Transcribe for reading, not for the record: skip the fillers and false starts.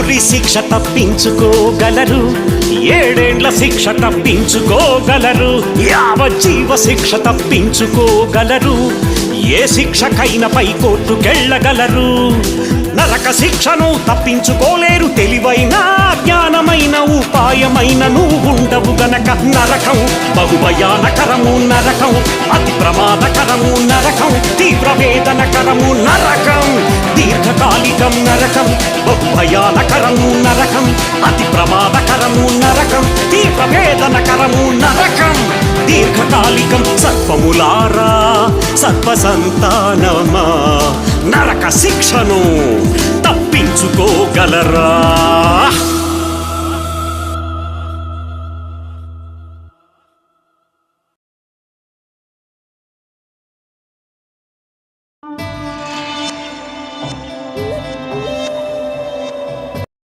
ఉరి శిక్ష తప్పించుకోగలరు, 7 ఏళ్ల శిక్ష తప్పించుకోగలరు, యావజ్జీవ శిక్ష తప్పించుకోగలరు, ఏ శిక్షకైనా పై కోర్టుకెళ్ళగలరు. నరక శిక్షను తప్పించుకోలేరు, తెలివైన జ్ఞానమైన ఉపాయమైన నువ్వుండవు గనక. నరకం బహుభయానకరము, నరకం అతి ప్రమాదకరము, నరకం తీవ్ర వేదనకరము, నరకం దీర్ఘకాలికం, నరకం బహుభయానకరము, నరకం అతి ప్రమాదకరము, నరకం తీవ్ర వేదనకరము, నరకం దీర్ఘకాలికం. సర్పములారా సర్ప సంతానమా, నరక శిక్షను తప్పించుకోగలరా?